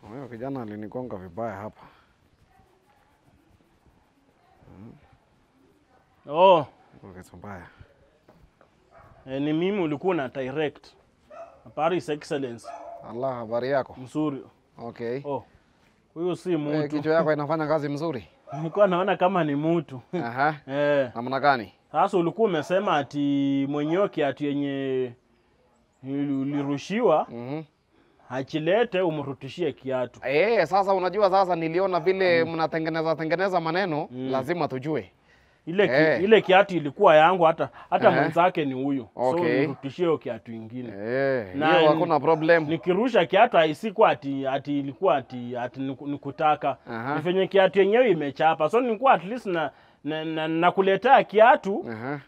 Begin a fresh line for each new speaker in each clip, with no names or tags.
Huyo kijana alinigonga vibaya hapa.
Oh.
Kitu mbaya.
Ni mimi ulikuwa na direct. Paris Excellence.
Allah, habari yako?
Mzuri.
Okay.
Oh. Huyo si mtu.
Kichwa yako inafanya kazi mzuri?
Nilikuwa naona kama ni mtu.
Aha. Namna gani?
Sasa ulikuwa umesema ati mwenyewe kiatu yenye ulirushiwa. Achilete umrutishie kiatu.
Sasa unajua sasa niliona vile mnatengeneza maneno, lazima tujue.
Ile kiatu ilikuwa yangu hata mwenzake ni huyo.
Okay.
So nirutishie kiatu kingine.
Hiyo hakuna problem.
Nikirusha kiatu haisikuwa ati ilikuwa ati nikutaka. Nifanye kiatu yenyewe imechapa. So nilikuwa at least na kuletea kiatu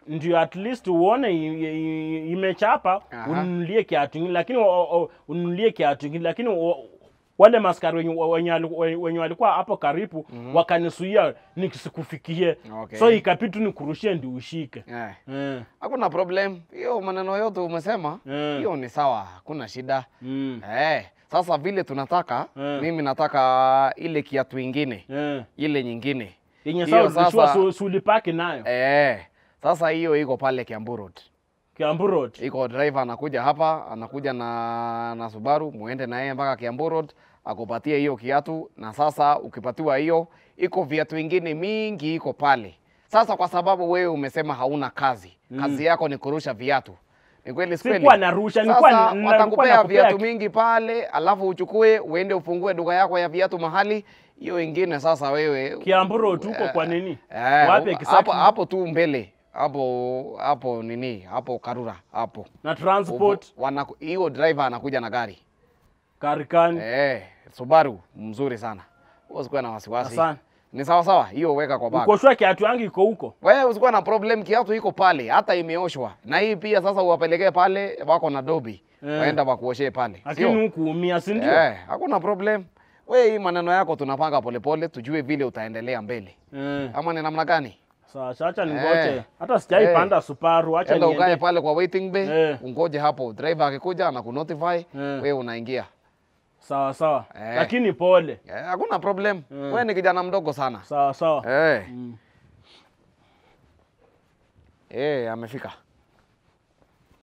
ndio at least uone imechapa ununulie kiatu kingine, lakini ununulie kiatu kingine, lakini wale maskari wenye walikuwa hapo karibu wakanisuia nikisikufikie. So ikapitu nikurushie ndio ushike.
Hakuna problem. Hiyo maneno yote umesema, hiyo ni sawa, hakuna shida. Sasa vile tunataka, mimi nataka ile kiatu ingine, ile nyingine.
Yenye sasa sulipaki nayo.
Sasa hiyo iko pale Kiambu Road.
Kiambu Road.
Iko driver anakuja hapa, anakuja na Subaru, muende na yeye mpaka Kiambu Road, akupatie hiyo kiatu, na sasa ukipatiwa hiyo, iko viatu vingine mingi iko pale. Sasa kwa sababu wewe umesema hauna kazi, kazi yako ni kurusha viatu. Ni kweli kweli?
Sikuwa narusha,
nilikuwa watakupea viatu mingi pale, alafu uchukue uende ufungue duka yako ya viatu mahali. Hiyo ingine sasa wewe
Kiambu Road tuko kwa nini? Wapi
kisaki? Hapo tu mbele. Hapo nini? Hapo Karura hapo.
Na transport
hiyo driver anakuja na gari.
Karikani.
Subaru mzuri sana. Usikuwa na wasiwasi.
Asante.
Ni sawa sawa, hiyo weka kwa bag.
Uko shua kiatu yangu iko huko.
Wewe usikuwa na problem, kiatu iko pale, hata imeoshwa. Na hii pia sasa uwapelekee pale, wako na dobi. Waenda wakuoshee pale.
Lakini hukuumia, si ndio?
Hakuna problem. Wewe hii maneno yako tunapanga polepole, tujue vile utaendelea mbele. Ama ni namna gani?
Sasa acha ningoje. Hata sijaipanda Subaru, acha niende.
Ukae pale kwa waiting bay, ungoje hapo. Driver akikuja na kunotify, wewe unaingia.
Sawa sawa. Lakini pole.
Hakuna problem. Wewe ni kijana mdogo sana.
Sawa sawa.
Amefika.